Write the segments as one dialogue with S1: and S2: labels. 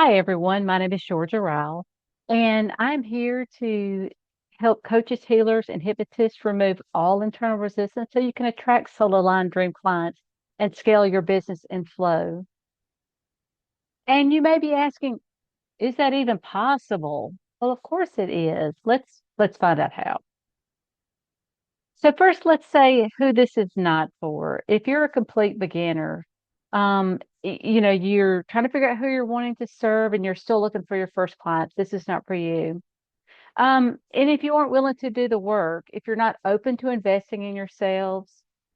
S1: Hi, everyone. My name is Georgia Ryle, and I'm here to help coaches, healers, and hypnotists remove all internal resistance so you can attract soul aligned dream clients and scale your business in flow. And you may be asking, is that even possible? Well, of course it is. Let's find out how. So first, let's say who this is not for. If you're a complete beginner, you're trying to figure out who you're wanting to serve and you're still looking for your first clients, this is not for you. And if you aren't willing to do the work, if you're not open to investing in yourselves,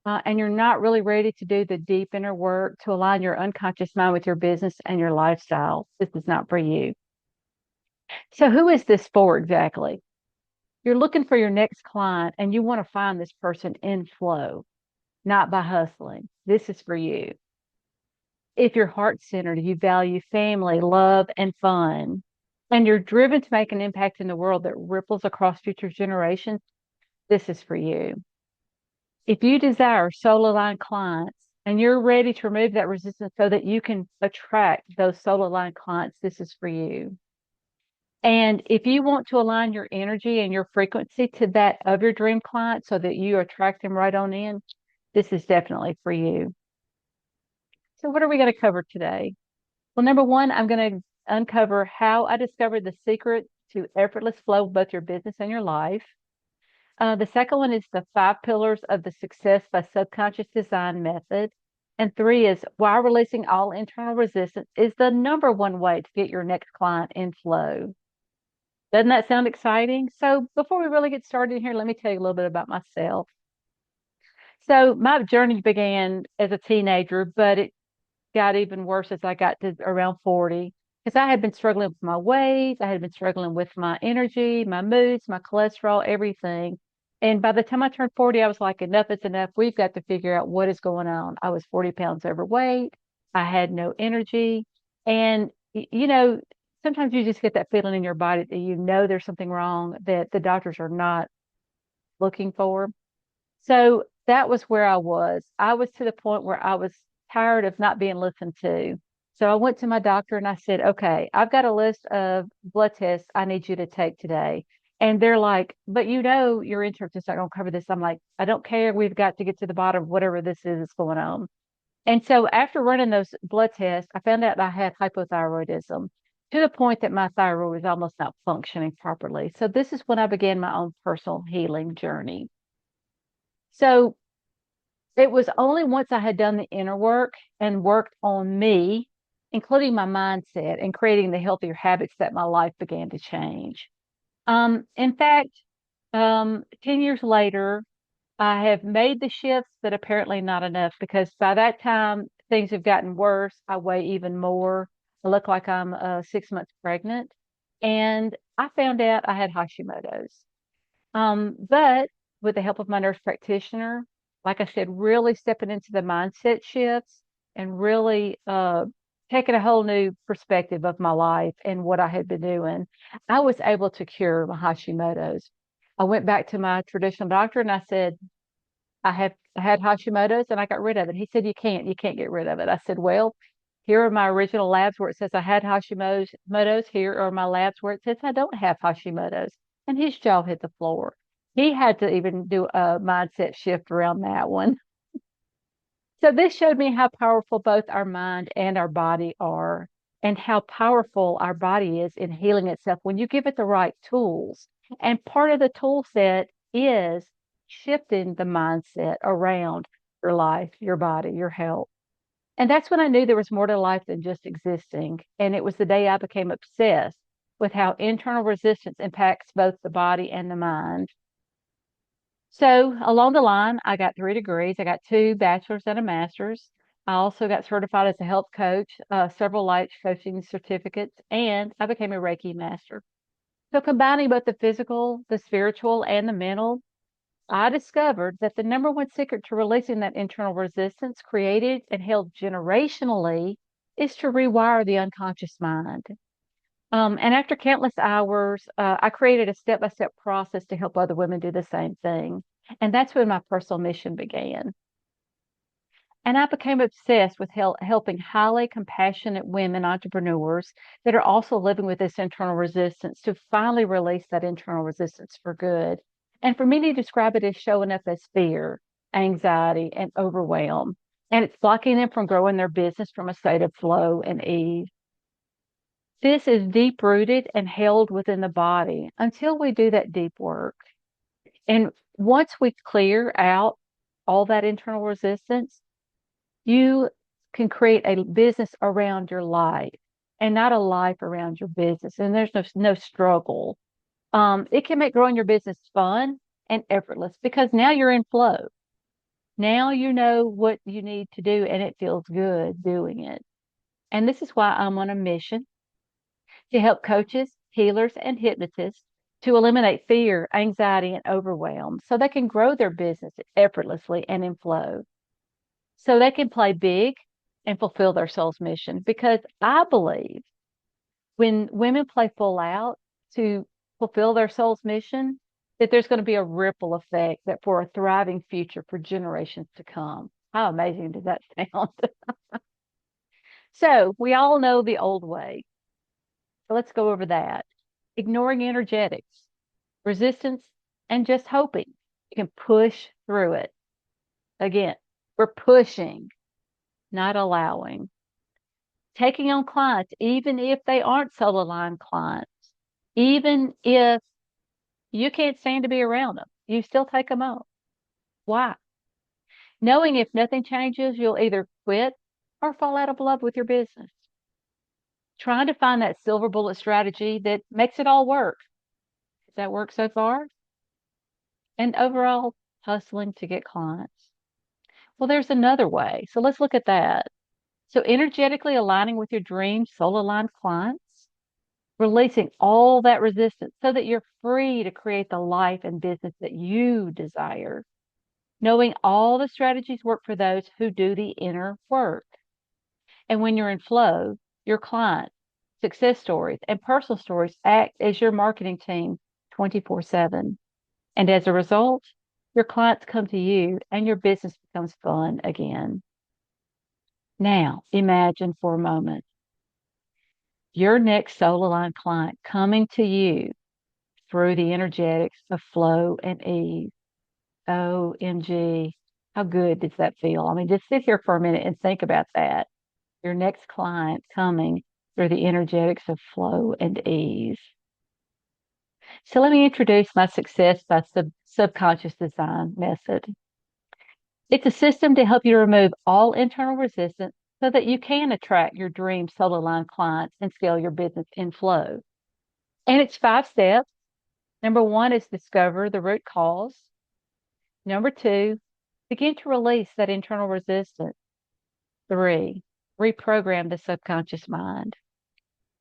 S1: and you're not really ready to do the deep inner work to align your unconscious mind with your business and your lifestyle, this is not for you. So who is this for exactly? You're looking for your next client and you want to find this person in flow, not by hustling. This is for you. If you're heart centered, you value family, love, and fun, and you're driven to make an impact in the world that ripples across future generations, this is for you. If you desire soul aligned clients and you're ready to remove that resistance so that you can attract those soul aligned clients, this is for you. And if you want to align your energy and your frequency to that of your dream client so that you attract them right on in, this is definitely for you. So, what are we going to cover today? Well, number one, I'm going to uncover how I discovered the secret to effortless flow of both your business and your life. The second one is the five pillars of the success by subconscious design method. And three is why releasing all internal resistance is the number one way to get your next client in flow. Doesn't that sound exciting? So, before we really get started here, let me tell you a little bit about myself. So, my journey began as a teenager, but it got even worse as I got to around 40 because I had been struggling with my weight. I had been struggling with my energy, my moods, my cholesterol, everything. And by the time I turned 40, I was like, enough is enough. We've got to figure out what is going on. I was 40 pounds overweight. I had no energy. And, sometimes you just get that feeling in your body that you know there's something wrong that the doctors are not looking for. So that was where I was. I was to the point where I was tired of not being listened to. So I went to my doctor and I said, okay, I've got a list of blood tests I need you to take today. And they're like, but your insurance is not going to cover this. I'm like, I don't care. We've got to get to the bottom of whatever this is that's going on. And so after running those blood tests, I found out I had hypothyroidism to the point that my thyroid was almost not functioning properly. So this is when I began my own personal healing journey. So it was only once I had done the inner work and worked on me, including my mindset and creating the healthier habits, that my life began to change. In fact, 10 years later, I have made the shifts, but apparently not enough because by that time things have gotten worse. I weigh even more. I look like I'm 6 months pregnant. And I found out I had Hashimoto's. But with the help of my nurse practitioner, like I said, really stepping into the mindset shifts and really taking a whole new perspective of my life and what I had been doing, I was able to cure my Hashimoto's. I went back to my traditional doctor and I said, I had Hashimoto's and I got rid of it. He said, you can't get rid of it. I said, well, here are my original labs where it says I had Hashimoto's. Here are my labs where it says I don't have Hashimoto's. And his jaw hit the floor. He had to even do a mindset shift around that one. So this showed me how powerful both our mind and our body are, and how powerful our body is in healing itself when you give it the right tools. And part of the tool set is shifting the mindset around your life, your body, your health. And that's when I knew there was more to life than just existing. And it was the day I became obsessed with how internal resistance impacts both the body and the mind. So along the line, I got 3 degrees. I got two bachelor's and a master's. I also got certified as a health coach, several life coaching certificates, and I became a Reiki master. So combining both the physical, the spiritual, and the mental, I discovered that the number one secret to releasing that internal resistance created and held generationally is to rewire the unconscious mind. And after countless hours, I created a step by step process to help other women do the same thing. And that's when my personal mission began. And I became obsessed with helping highly compassionate women entrepreneurs that are also living with this internal resistance to finally release that internal resistance for good. And for many, describe it as showing up as fear, anxiety, and overwhelm. And it's blocking them from growing their business from a state of flow and ease. This is deep rooted and held within the body until we do that deep work. And once we clear out all that internal resistance, you can create a business around your life and not a life around your business. And there's no struggle. It can make growing your business fun and effortless because now you're in flow. Now you know what you need to do and it feels good doing it. And this is why I'm on a mission to help coaches, healers, and hypnotists to eliminate fear, anxiety, and overwhelm so they can grow their business effortlessly and in flow. So they can play big and fulfill their soul's mission. Because I believe when women play full out to fulfill their soul's mission, that there's going to be a ripple effect that for a thriving future for generations to come. How amazing does that sound? So we all know the old way. So let's go over that. Ignoring energetics, resistance, and just hoping you can push through it. Again, we're pushing, not allowing. Taking on clients, even if they aren't soul aligned clients, even if you can't stand to be around them, you still take them on. Why? Knowing if nothing changes, you'll either quit or fall out of love with your business. Trying to find that silver bullet strategy that makes it all work. Does that work so far? And overall, hustling to get clients. Well, there's another way. So let's look at that. So, energetically aligning with your dream soul aligned clients, releasing all that resistance so that you're free to create the life and business that you desire. Knowing all the strategies work for those who do the inner work. And when you're in flow, your client, success stories, and personal stories act as your marketing team 24/7. And as a result, your clients come to you and your business becomes fun again. Now, imagine for a moment your next soul aligned client coming to you through the energetics of flow and ease. OMG, how good does that feel? I mean, just sit here for a minute and think about that. Your next client coming through the energetics of flow and ease. So let me introduce my success by subconscious design method. It's a system to help you remove all internal resistance so that you can attract your dream soul aligned clients and scale your business in flow. And it's 5 steps. Number one is discover the root cause. Number two, begin to release that internal resistance. 3, reprogram the subconscious mind.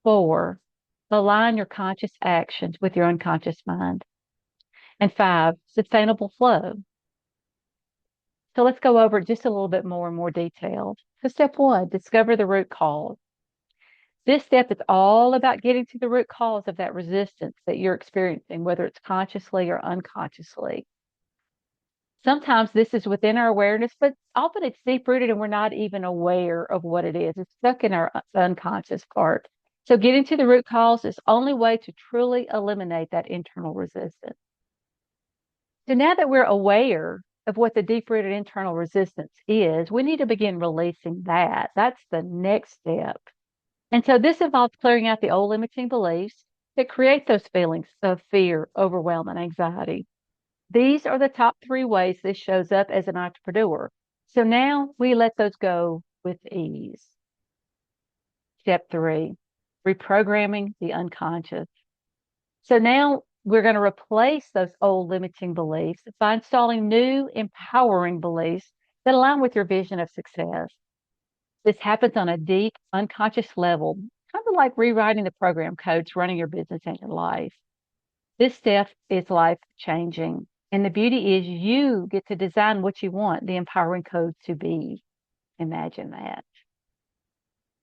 S1: 4, align your conscious actions with your unconscious mind. And 5, sustainable flow. So let's go over it just a little bit more in more detail. So step 1, discover the root cause. This step is all about getting to the root cause of that resistance that you're experiencing, whether it's consciously or unconsciously. Sometimes this is within our awareness, but often it's deep rooted and we're not even aware of what it is. It's stuck in our unconscious part. So getting to the root cause is the only way to truly eliminate that internal resistance. So now that we're aware of what the deep rooted internal resistance is, we need to begin releasing that. That's the next step. And so this involves clearing out the old limiting beliefs that create those feelings of fear, overwhelm, and anxiety. These are the top 3 ways this shows up as an entrepreneur. So now we let those go with ease. Step 3, reprogramming the unconscious. So now we're going to replace those old limiting beliefs by installing new empowering beliefs that align with your vision of success. This happens on a deep unconscious level, kind of like rewriting the program codes running your business and your life. This step is life changing. And the beauty is you get to design what you want the empowering code to be. Imagine that.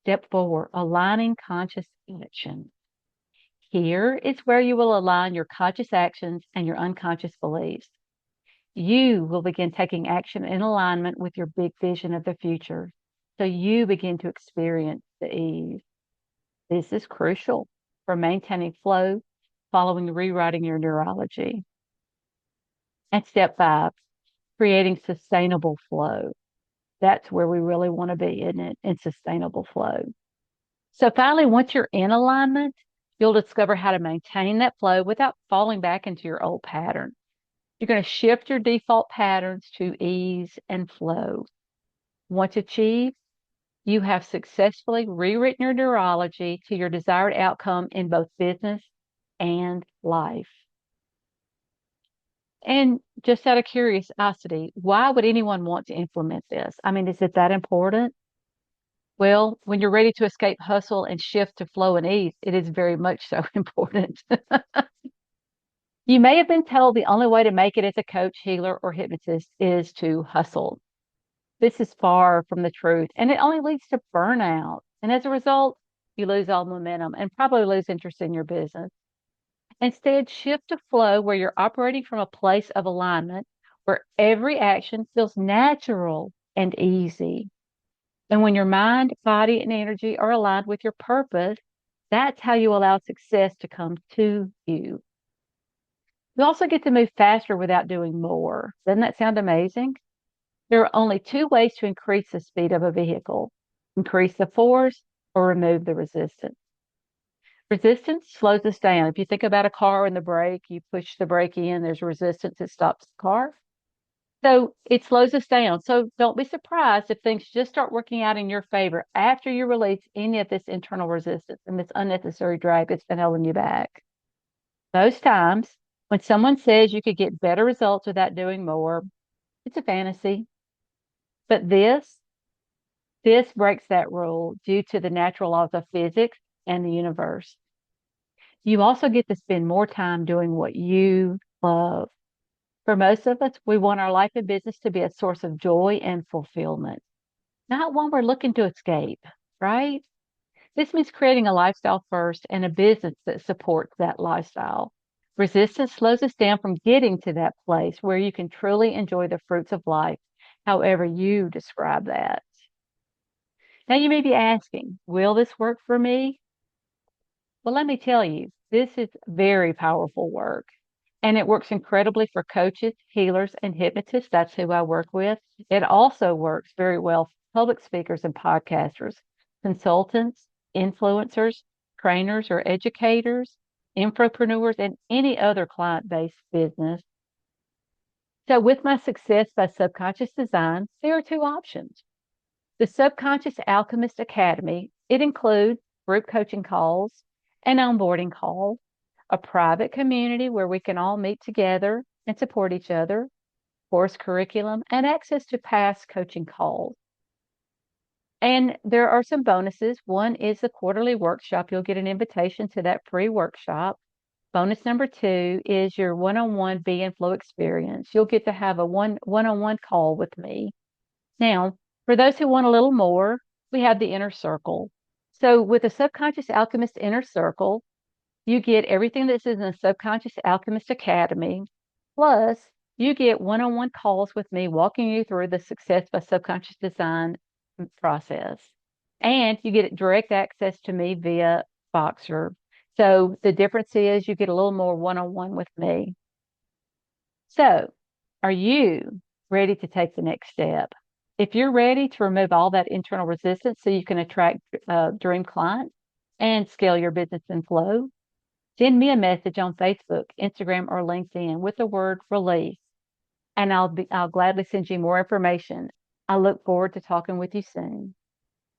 S1: Step 4, aligning conscious action. Here is where you will align your conscious actions and your unconscious beliefs. you will begin taking action in alignment with your big vision of the future. So you begin to experience the ease. This is crucial for maintaining flow following rewriting your neurology. And step 5, creating sustainable flow. That's where we really want to be, isn't it? In sustainable flow. So finally, once you're in alignment, you'll discover how to maintain that flow without falling back into your old pattern. You're going to shift your default patterns to ease and flow. Once achieved, you have successfully rewritten your neurology to your desired outcome in both business and life. And just out of curiosity, why would anyone want to implement this? I mean, is it that important? Well, when you're ready to escape hustle and shift to flow and ease, it is very much so important. You may have been told the only way to make it as a coach, healer, or hypnotist is to hustle. This is far from the truth, and it only leads to burnout. And as a result, you lose all momentum and probably lose interest in your business. Instead, shift to flow where you're operating from a place of alignment, where every action feels natural and easy. And when your mind, body, and energy are aligned with your purpose, that's how you allow success to come to you. You also get to move faster without doing more. Doesn't that sound amazing? There are only 2 ways to increase the speed of a vehicle: increase the force or remove the resistance. Resistance slows us down. If you think about a car and the brake, you push the brake in, there's resistance that stops the car. So it slows us down. So don't be surprised if things just start working out in your favor after you release any of this internal resistance and this unnecessary drag that's been holding you back. Most times, when someone says you could get better results without doing more, it's a fantasy. But this breaks that rule due to the natural laws of physics and the universe. You also get to spend more time doing what you love. For most of us, we want our life and business to be a source of joy and fulfillment, not one we're looking to escape, right? This means creating a lifestyle first and a business that supports that lifestyle. Resistance slows us down from getting to that place where you can truly enjoy the fruits of life, however you describe that. Now, you may be asking, will this work for me? Well, let me tell you, this is very powerful work. And it works incredibly for coaches, healers, and hypnotists. That's who I work with. It also works very well for public speakers and podcasters, consultants, influencers, trainers or educators, infopreneurs, and any other client-based business. So with my Success by Subconscious Design, there are 2 options. The Subconscious Alchemist Academy, it includes group coaching calls, an onboarding call, a private community where we can all meet together and support each other, course curriculum, and access to past coaching calls. And there are some bonuses. One is the quarterly workshop. You'll get an invitation to that free workshop. Bonus number 2 is your one-on-one Be in Flow experience. You'll get to have a one-on-one call with me. Now, for those who want a little more, we have the Inner Circle. So with the Subconscious Alchemist Inner Circle, you get everything that's in the Subconscious Alchemist Academy, plus you get one-on-one calls with me walking you through the Success by Subconscious Design process. And you get direct access to me via Voxer. So the difference is you get a little more one-on-one with me. So are you ready to take the next step? If you're ready to remove all that internal resistance so you can attract dream clients and scale your business in flow, send me a message on Facebook, Instagram, or LinkedIn with the word release, and I'll gladly send you more information. I look forward to talking with you soon.